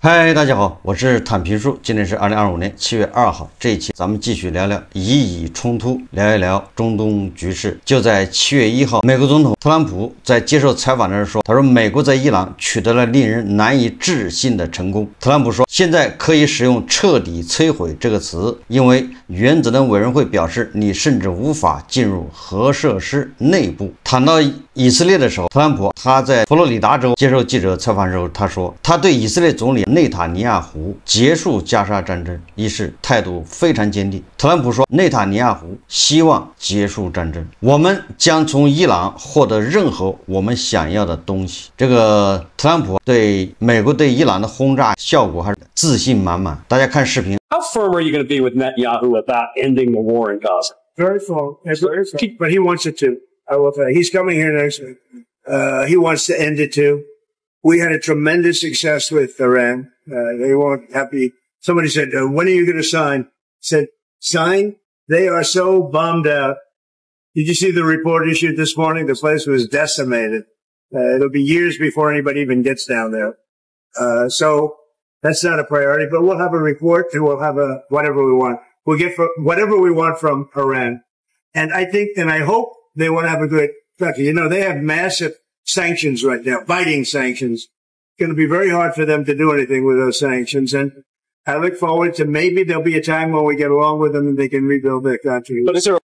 嗨，大家好，我是坦平叔。今天是2025年7月2号，这一期咱们继续聊聊以以冲突，聊一聊中东局势。就在7月1号，美国总统特朗普在接受采访的时候说，他说美国在伊朗取得了令人难以置信的成功。特朗普说，现在可以使用彻底摧毁这个词，因为原子能委员会表示你甚至无法进入核设施内部。谈到以色列的时候，特朗普他在佛罗里达州接受记者采访的时候，他说他对以色列总理内塔尼亚胡结束加沙战争一事态度非常坚定。特朗普说，内塔尼亚胡希望结束战争，我们将从伊朗获得任何我们想要的东西。这个特朗普对美国对伊朗的轰炸效果还是自信满满。大家看视频。 How firm are you going to be with Netanyahu about ending the war in Gaza? Very firm, but he wants it to. I will tell you, he's coming here next week. He wants to end it too. We had a tremendous success with Iran. They weren't happy. Somebody said, when are you going to sign? I said, sign? They are so bummed out. Did you see the report issued this morning? The place was decimated. It'll be years before anybody even gets down there. So that's not a priority, but we'll have a report and we'll have whatever we want. We'll get whatever we want from Iran. And I think, and I hope they want to have a good country. You know, they have massive sanctions right now, biting sanctions. It's going to be very hard for them to do anything with those sanctions. And I look forward to maybe there'll be a time when we get along with them and they can rebuild their country. But is there a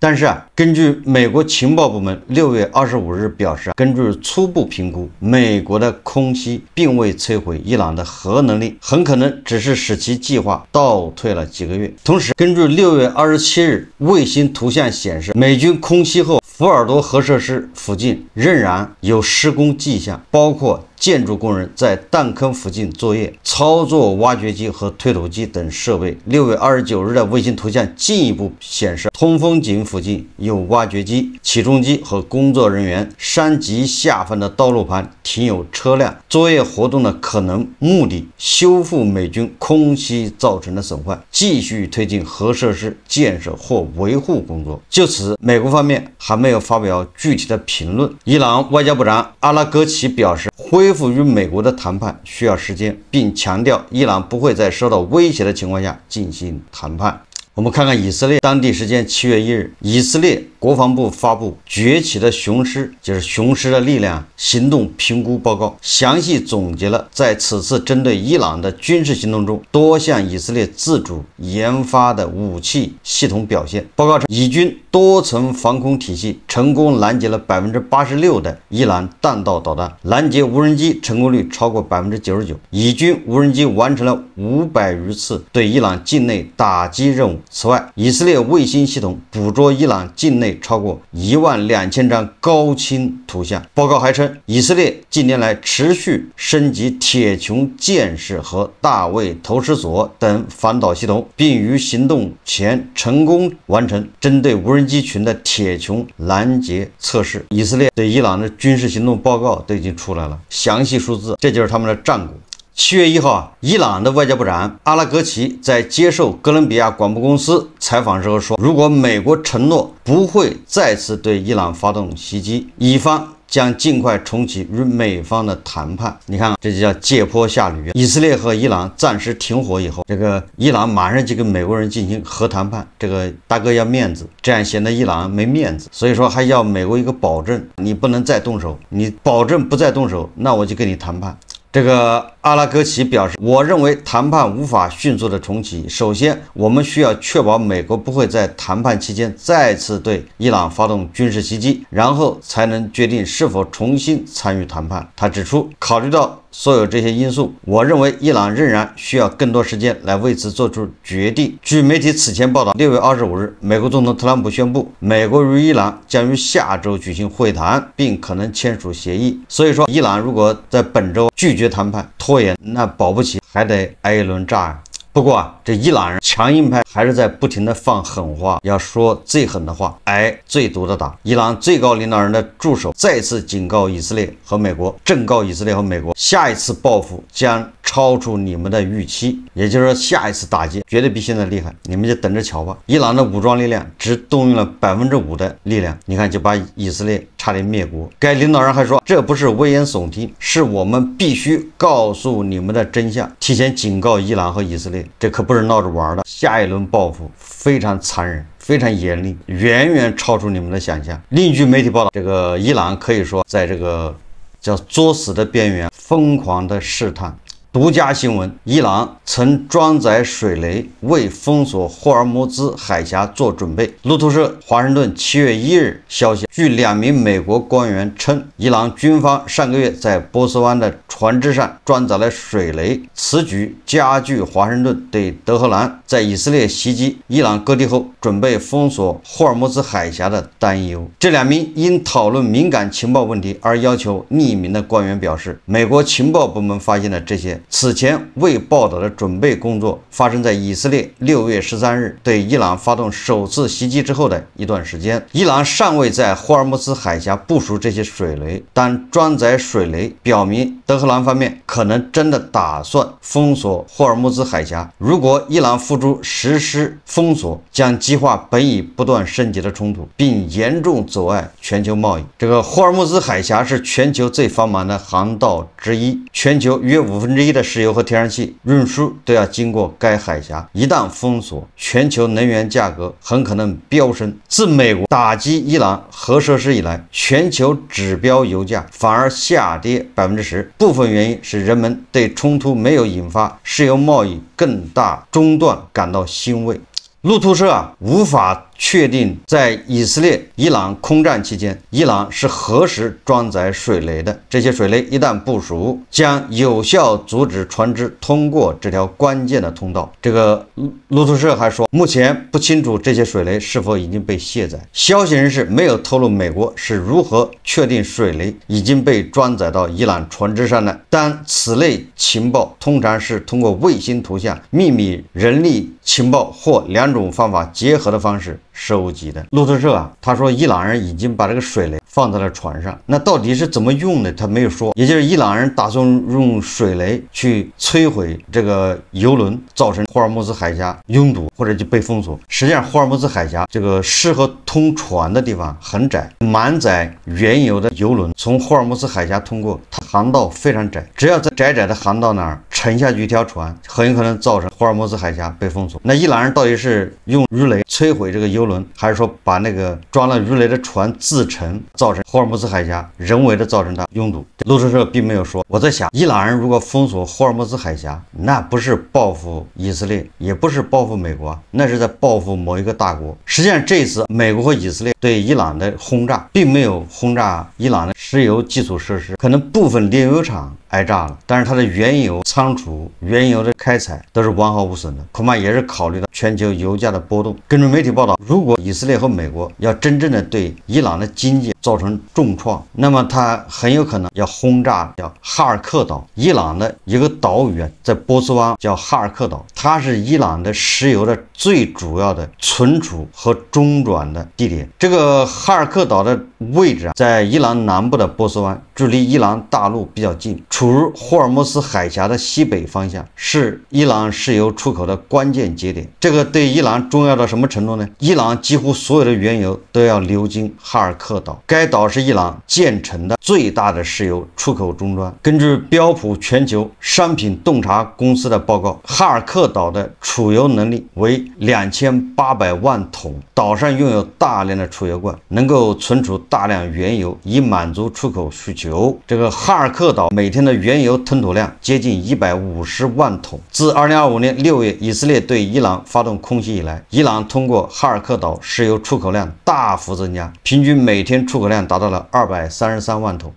但是根据美国情报部门6月25日表示，根据初步评估，美国的空袭并未摧毁伊朗的核能力，很可能只是使其计划倒退了几个月。同时，根据6月27日卫星图像显示，美军空袭后，福尔多核设施附近仍然有施工迹象，包括建筑工人在弹坑附近作业，操作挖掘机和推土机等设备。6月29日的卫星图像进一步显示，通风井附近有挖掘机、起重机和工作人员。山脊下方的道路旁停有车辆，作业活动的可能目的修复美军空袭造成的损坏，继续推进核设施建设或维护工作。就此，美国方面还没有发表具体的评论。伊朗外交部长阿拉格齐表示，恢复与美国的谈判需要时间，并强调伊朗不会在受到威胁的情况下进行谈判。我们看看以色列，当地时间7月1日，以色列国防部发布崛起的雄狮，就是雄狮的力量行动评估报告，详细总结了在此次针对伊朗的军事行动中多项以色列自主研发的武器系统表现。报告称，以军多层防空体系成功拦截了86%的伊朗弹道导弹，拦截无人机成功率超过99%。以军无人机完成了500余次对伊朗境内打击任务。此外，以色列卫星系统捕捉伊朗境内超过12000张高清图像。报告还称，以色列近年来持续升级铁穹箭式和大卫投石索等反导系统，并于行动前成功完成针对无人机群的铁穹拦截测试。以色列对伊朗的军事行动报告都已经出来了，详细数字，这就是他们的战果。7月1号，伊朗的外交部长阿拉格齐在接受哥伦比亚广播公司采访时候说，如果美国承诺不会再次对伊朗发动袭击，以方将尽快重启与美方的谈判。你看，这就叫借坡下驴。以色列和伊朗暂时停火以后，这个伊朗马上就跟美国人进行核谈判，这个大哥要面子，这样显得伊朗没面子，所以说还要美国一个保证，你不能再动手，你保证不再动手，那我就跟你谈判。这个阿拉格齐表示，我认为谈判无法迅速的重启。首先，我们需要确保美国不会在谈判期间再次对伊朗发动军事袭击，然后才能决定是否重新参与谈判。他指出，考虑到所有这些因素，我认为伊朗仍然需要更多时间来为此做出决定。据媒体此前报道，6月25日，美国总统特朗普宣布，美国与伊朗将于下周举行会谈，并可能签署协议。所以说，伊朗如果在本周拒绝谈判、拖延，那保不齐还得挨一轮炸。不过啊，这伊朗人强硬派还是在不停的放狠话，要说最狠的话，挨最毒的打。伊朗最高领导人的助手再次警告以色列和美国，正告以色列和美国，下一次报复将超出你们的预期，也就是说下一次打击绝对比现在厉害，你们就等着瞧吧。伊朗的武装力量只动用了5%的力量，你看就把以色列差点灭国。该领导人还说，这不是危言耸听，是我们必须告诉你们的真相，提前警告伊朗和以色列，这可不是闹着玩的，下一轮报复非常残忍，非常严厉，远远超出你们的想象。另据媒体报道，这个伊朗可以说在这个叫作死的边缘疯狂的试探。独家新闻：伊朗曾装载水雷为封锁霍尔木兹海峡做准备。路透社华盛顿7月1日消息，据2名美国官员称，伊朗军方上个月在波斯湾的船只上装载了水雷。此举加剧华盛顿对德黑兰在以色列袭击伊朗各地后准备封锁霍尔木兹海峡的担忧。这2名因讨论敏感情报问题而要求匿名的官员表示，美国情报部门发现了这些此前未报道的准备工作发生在以色列6月13日对伊朗发动首次袭击之后的一段时间。伊朗尚未在霍尔木兹海峡部署这些水雷，但装载水雷表明德黑兰方面可能真的打算封锁霍尔木兹海峡。如果伊朗付诸实施封锁，将激化本已不断升级的冲突，并严重阻碍全球贸易。这个霍尔木兹海峡是全球最繁忙的航道之一，全球约1/5的石油和天然气运输都要经过该海峡。一旦封锁，全球能源价格很可能飙升。自美国打击伊朗核设施以来，全球指标油价反而下跌10%。部分原因是人们对冲突没有引发石油贸易更大中断感到欣慰。路透社无法确定在以色列伊朗空战期间，伊朗是何时装载水雷的。这些水雷一旦部署，将有效阻止船只通过这条关键的通道。这个路透社还说，目前不清楚这些水雷是否已经被卸载。消息人士没有透露美国是如何确定水雷已经被装载到伊朗船只上的，但此类情报通常是通过卫星图像、秘密人力情报或2种方法结合的方式收集的。路透社他说伊朗人已经把这个水雷放在了船上，那到底是怎么用的他没有说，也就是伊朗人打算用水雷去摧毁这个油轮，造成霍尔木兹海峡拥堵或者就被封锁。实际上霍尔木兹海峡这个适合通船的地方很窄，满载原油的油轮从霍尔木兹海峡通过，它航道非常窄，只要在窄窄的航道那儿沉下去一条船，很有可能造成霍尔木兹海峡被封锁。那伊朗人到底是用鱼雷摧毁这个油轮，还是说把那个装了鱼雷的船自沉，造成霍尔木兹海峡人为的造成它拥堵？路透社并没有说。我在想，伊朗人如果封锁霍尔木兹海峡，那不是报复以色列，也不是报复美国，那是在报复某一个大国。实际上这一次美国和以色列对伊朗的轰炸并没有轰炸伊朗的石油基础设施，可能部分炼油厂挨炸了，但是它的原油仓储、原油的开采都是完好无损的，恐怕也是考虑到全球油价的波动。根据媒体报道，如果以色列和美国要真正的对伊朗的经济造成重创，那么它很有可能要轰炸叫哈尔克岛。伊朗的一个岛屿在波斯湾叫哈尔克岛，它是伊朗的石油的最主要的存储和中转的地点。这个哈尔克岛的位置在伊朗南部的波斯湾，距离伊朗大陆比较近，处于霍尔木兹海峡的西北方向，是伊朗石油出口的关键节点。这个对伊朗重要到什么程度呢？伊朗几乎所有的原油都要流经哈尔克岛，该岛是伊朗建成的最大的石油出口终端。根据标普全球商品洞察公司的报告，哈尔克岛的储油能力为2800万桶，岛上拥有大量的储油罐，能够存储大量原油，以满足出口需求。这个哈尔克岛每天的原油吞吐量接近150万桶。自2025年6月以色列对伊朗发动空袭以来，伊朗通过哈尔克岛石油出口量大幅增加，平均每天出口量达到了233万桶。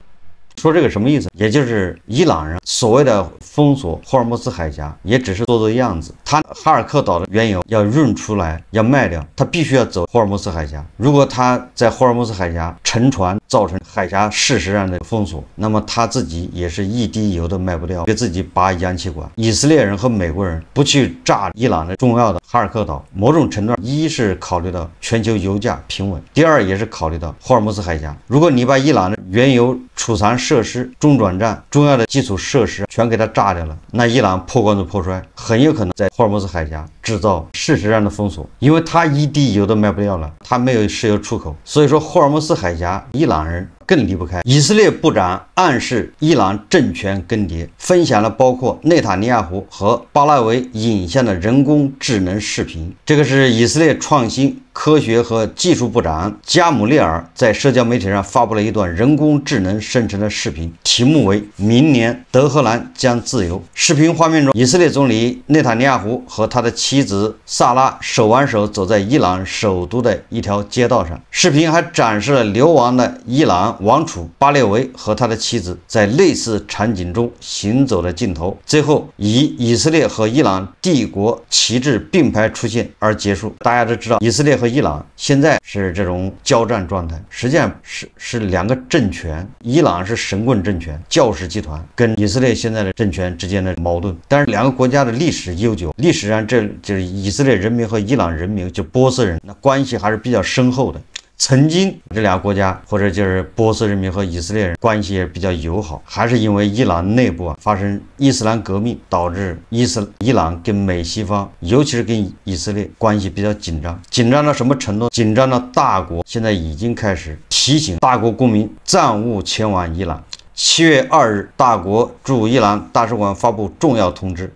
说这个什么意思？也就是伊朗人所谓的封锁霍尔木兹海峡，也只是做做样子。他哈尔克岛的原油要运出来，要卖掉，他必须要走霍尔木兹海峡。如果他在霍尔木兹海峡沉船造成海峡事实上的封锁。那么他自己也是一滴油都卖不掉，给自己拔氧气管。以色列人和美国人不去炸伊朗的重要的哈尔克岛，某种程度上，一是考虑到全球油价平稳，第二也是考虑到霍尔木兹海峡。如果你把伊朗的原油储藏设施、中转站、重要的基础设施全给它炸掉了，那伊朗破罐子破摔，很有可能在霍尔木兹海峡制造事实上的封锁，因为它一滴油都卖不掉了，它没有石油出口，所以说霍尔木兹海峡伊朗人更离不开。以色列部长暗示伊朗政权更迭，分享了包括内塔尼亚胡和巴拉维影像的人工智能视频。这个是以色列创新、科学和技术部长加姆列尔在社交媒体上发布了一段人工智能生成的视频，题目为“明年德黑兰将自由”。视频画面中，以色列总理内塔尼亚胡和他的妻子萨拉手挽手走在伊朗首都的一条街道上。视频还展示了流亡的伊朗王储巴列维和他的妻子在类似场景中行走的镜头，最后以以色列和伊朗帝国旗帜并排出现而结束。大家都知道，以色列和伊朗现在是这种交战状态，实际上是两个政权，伊朗是神棍政权、教士集团，跟以色列现在的政权之间的矛盾。但是两个国家的历史悠久，历史上这就是以色列人民和伊朗人民，就波斯人，那关系还是比较深厚的。曾经这俩国家或者就是波斯人民和以色列人关系也比较友好，还是因为伊朗内部发生伊斯兰革命，导致伊朗跟美西方，尤其是跟以色列关系比较紧张，紧张到什么程度？紧张到大国现在已经开始提醒大国公民暂勿前往伊朗。7月2日，大国驻伊朗大使馆发布重要通知。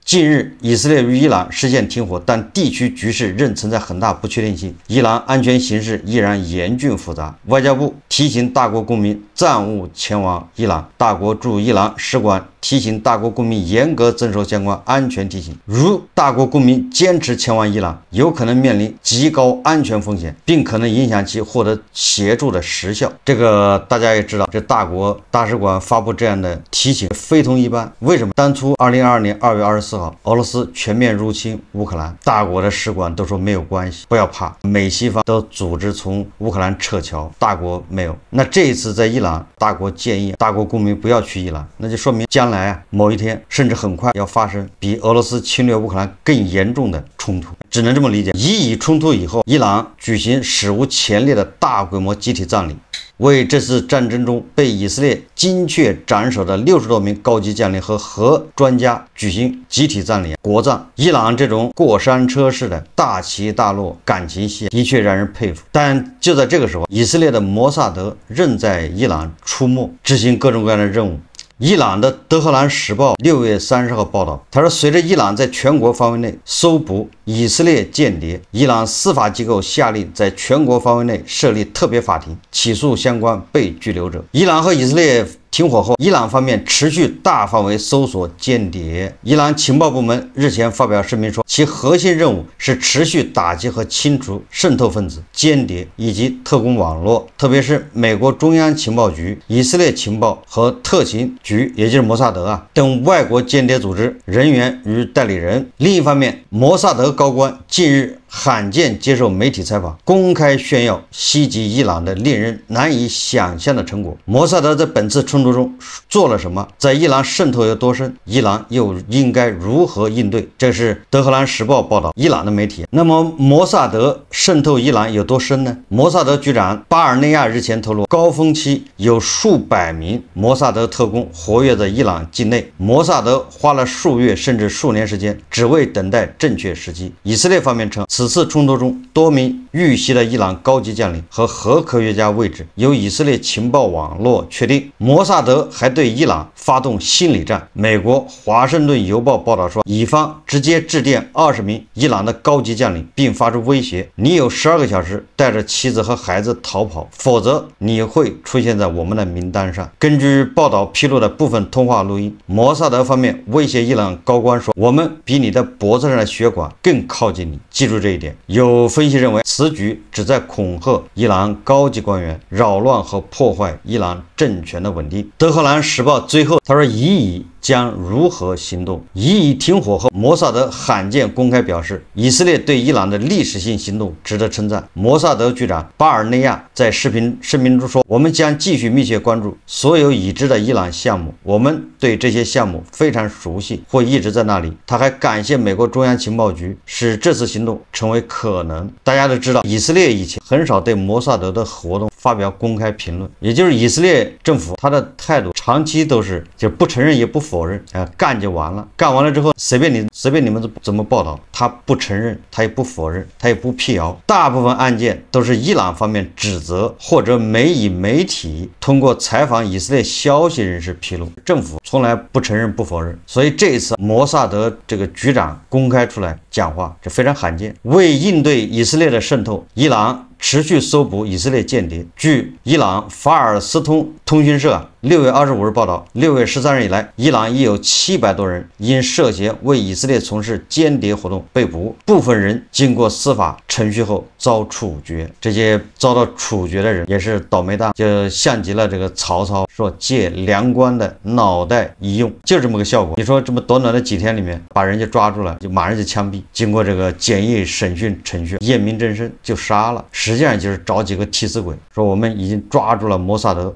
近日，以色列与伊朗实现停火，但地区局势仍存在很大不确定性，伊朗安全形势依然严峻复杂。外交部提醒大国公民暂勿前往伊朗，大国驻伊朗使馆提醒大国公民严格遵守相关安全提醒。如大国公民坚持前往伊朗，有可能面临极高安全风险，并可能影响其获得协助的时效。这个大家也知道，这大国大使馆发布这样的提醒非同一般。为什么？当初2022年2月24号，俄罗斯全面入侵乌克兰，大国的使馆都说没有关系，不要怕，美西方都组织从乌克兰撤侨，大国没有。那这一次在伊朗，大国建议大国公民不要去伊朗，那就说明将来某一天甚至很快要发生比俄罗斯侵略乌克兰更严重的冲突，只能这么理解。以冲突以后，伊朗举行史无前例的大规模集体葬礼，为这次战争中被以色列精确斩首的60多名高级将领和核专家举行集体葬礼、国葬。伊朗这种过山车式的大起大落感情戏的确让人佩服。但就在这个时候，以色列的摩萨德仍在伊朗出没，执行各种各样的任务。伊朗的德黑兰时报6月30号报道，他说，随着伊朗在全国范围内搜捕以色列间谍，伊朗司法机构下令在全国范围内设立特别法庭，起诉相关被拘留者。伊朗和以色列停火后，伊朗方面持续大范围搜索间谍。伊朗情报部门日前发表声明说，其核心任务是持续打击和清除渗透分子、间谍以及特工网络，特别是美国中央情报局、以色列情报和特勤局，也就是摩萨德等外国间谍组织人员与代理人。另一方面，摩萨德高官近日罕见接受媒体采访，公开炫耀袭击伊朗的令人难以想象的成果。摩萨德在本次冲突中做了什么？在伊朗渗透有多深？伊朗又应该如何应对？这是德黑兰时报报道，伊朗的媒体。那么摩萨德渗透伊朗有多深呢？摩萨德局长巴尔内亚日前透露，高峰期有数百名摩萨德特工活跃在伊朗境内，摩萨德花了数月甚至数年时间，只为等待正确时机。以色列方面称，此次冲突中多名遇袭的伊朗高级将领和核科学家位置由以色列情报网络确定。摩萨德还对伊朗发动心理战。美国华盛顿邮报报道说，以方直接致电20名伊朗的高级将领，并发出威胁：你有12个小时带着妻子和孩子逃跑，否则你会出现在我们的名单上。根据报道披露的部分通话录音，摩萨德方面威胁伊朗高官说，我们比你的脖子上的血管更靠近你，记住这一点。有分析认为，此举旨在恐吓伊朗高级官员，扰乱和破坏伊朗政权的稳定。德黑兰时报最后他说，以将如何行动？一停火后，摩萨德罕见公开表示，以色列对伊朗的历史性行动值得称赞。摩萨德局长巴尔内亚在声明中说：“我们将继续密切关注所有已知的伊朗项目，我们对这些项目非常熟悉，会一直在那里。”他还感谢美国中央情报局使这次行动成为可能。大家都知道，以色列以前很少对摩萨德的活动发表公开评论，也就是以色列政府他的态度长期都是就不承认也不否认，干就完了，干完了之后随便你们怎么报道，他不承认，他也不否认，他也不辟谣。大部分案件都是伊朗方面指责或者媒体通过采访以色列消息人士披露，政府从来不承认不否认。所以这一次摩萨德这个局长公开出来讲话，这非常罕见。为应对以色列的渗透，伊朗持续搜捕以色列间谍。据伊朗法尔斯通讯社6月25日报道，6月13日以来，伊朗已有700多人因涉嫌为以色列从事间谍活动被捕，部分人经过司法程序后遭处决。这些遭到处决的人也是倒霉蛋，就像极了这个曹操说借梁官的脑袋一用，就这么个效果。你说这么短短的几天里面把人家抓住了，就马上就枪毙，经过这个简易审讯程序，验明正身就杀了。实际上就是找几个替死鬼，说我们已经抓住了摩萨德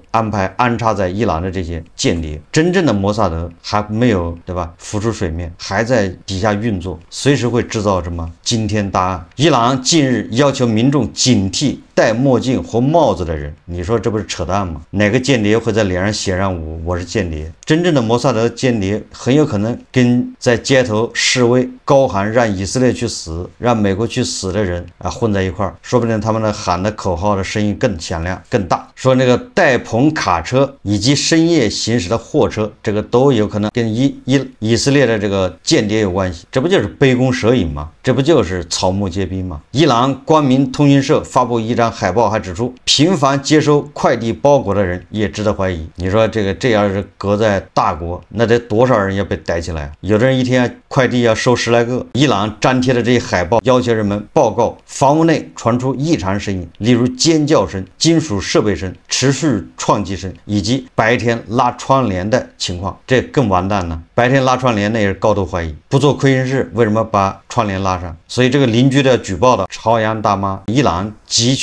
安插在伊朗的这些间谍，真正的摩萨德还没有，对吧，浮出水面，还在底下运作，随时会制造什么惊天大案。伊朗近日要求民众警惕戴墨镜或帽子的人，你说这不是扯淡吗？哪个间谍会在脸上写上我是间谍？真正的摩萨德间谍很有可能跟在街头示威高喊让以色列去死，让美国去死的人混在一块儿，说不定他们喊的口号的声音更响亮更大。说那个带棚卡车以及深夜行驶的货车，这个都有可能跟以色列的这个间谍有关系。这不就是杯弓蛇影吗？这不就是草木皆兵吗？伊朗光明通讯社发布一张海报，还指出频繁接收快递包裹的人也值得怀疑。你说这要是搁在大国，那得多少人要被逮起来？有的人一天快递要收10来个。伊朗粘贴的这些海报要求人们报告房屋内传出异常声音，例如尖叫声、金属设备声、持续撞击声，以及白天拉窗帘的情况。这更完蛋了，白天拉窗帘那也是高度怀疑，不做亏心事，为什么把窗帘拉上？所以这个邻居的举报的朝阳大妈，伊朗急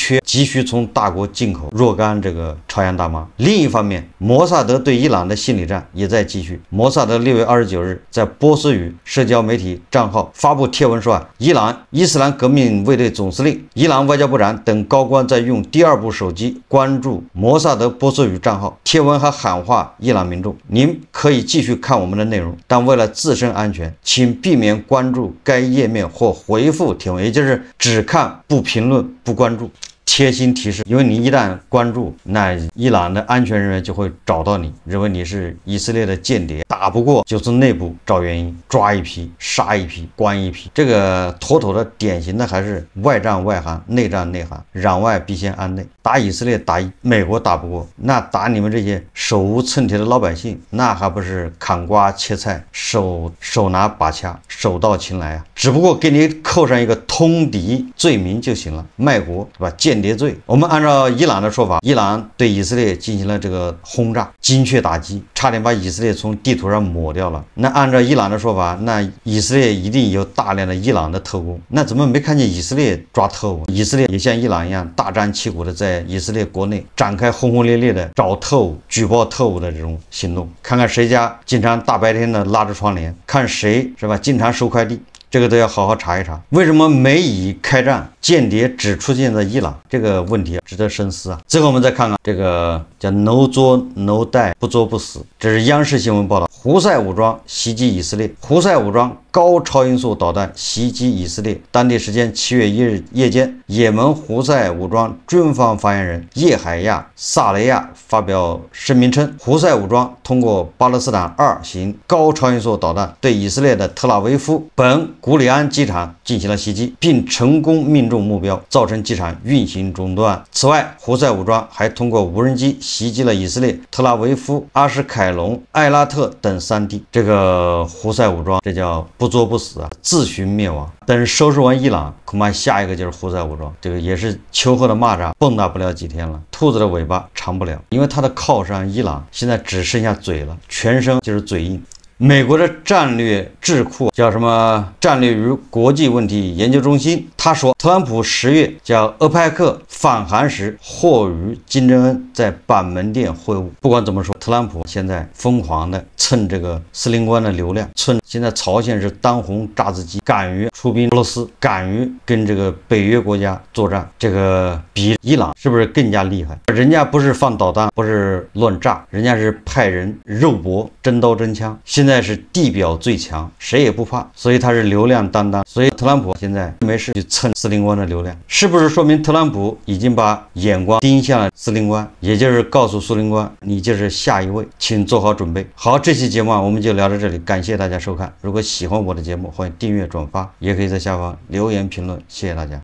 需从大国进口若干这个朝阳大妈。另一方面，摩萨德对伊朗的心理战也在继续。摩萨德6月29日在波斯语社交媒体账号发布贴文说，伊朗伊斯兰革命卫队总司令、伊朗外交部长等高官在用第二部手机关注摩萨德波斯语账号。贴文还喊话伊朗民众，您可以继续看我们的内容，但为了自身安全，请避免关注该页面或回复贴文，也就是只看不评论不关注。贴心提示，因为你一旦关注，那伊朗的安全人员就会找到你，认为你是以色列的间谍，打不过就从内部找原因，抓一批杀一批关一批。这个妥妥的典型的还是外战外行，内战内行，攘外必先安内。打以色列打美国打不过，那打你们这些手无寸铁的老百姓，那还不是砍瓜切菜，手拿把掐，手到擒来啊！只不过给你扣上一个通敌罪名就行了，卖国，对吧？间谍罪。我们按照伊朗的说法，伊朗对以色列进行了这个轰炸，精确打击，差点把以色列从地图上抹掉了。那按照伊朗的说法，那以色列一定有大量的伊朗的特工，那怎么没看见以色列抓特务？以色列也像伊朗一样大张旗鼓的在以色列国内展开轰轰烈烈的找特务、举报特务的这种行动，看看谁家经常大白天的拉着窗帘，看谁是吧经常收快递。这个都要好好查一查，为什么美以开战，间谍只出现在伊朗？这个问题值得深思啊。最后我们再看看这个叫 no 作 no die， 不作不死，这是央视新闻报道。胡塞武装袭击以色列，胡塞武装高超音速导弹袭击以色列。当地时间7月1日夜间，也门胡塞武装军方发言人叶海亚·萨雷亚发表声明称，胡塞武装通过巴勒斯坦2型高超音速导弹对以色列的特拉维夫本古里安机场进行了袭击，并成功命中目标，造成机场运行中断。此外，胡塞武装还通过无人机袭击了以色列特拉维夫、阿什凯隆、艾拉特等3地。这个胡塞武装这叫不作不死啊，自寻灭亡。等收拾完伊朗，恐怕下一个就是胡塞武装。这个也是秋后的蚂蚱，蹦跶不了几天了，兔子的尾巴长不了，因为它的靠山伊朗现在只剩下嘴了，全身就是嘴硬。美国的战略智库叫什么战略与国际问题研究中心，他说特朗普10月叫俄派克访韩时或与金正恩在板门店会晤。不管怎么说，特朗普现在疯狂的蹭这个司令官的流量，蹭现在朝鲜是当红炸子鸡，敢于出兵俄罗斯，敢于跟这个北约国家作战，这个比伊朗是不是更加厉害？人家不是放导弹，不是乱炸，人家是派人肉搏，真刀真枪，现在是地表最强，谁也不怕，所以他是流量担当。所以特朗普现在没事去蹭司令官的流量，是不是说明特朗普已经把眼光盯向了司令官，也就是告诉司令官你就是下一位，请做好准备。好，这期节目我们就聊到这里，感谢大家收看。如果喜欢我的节目，欢迎订阅转发，也可以在下方留言评论，谢谢大家。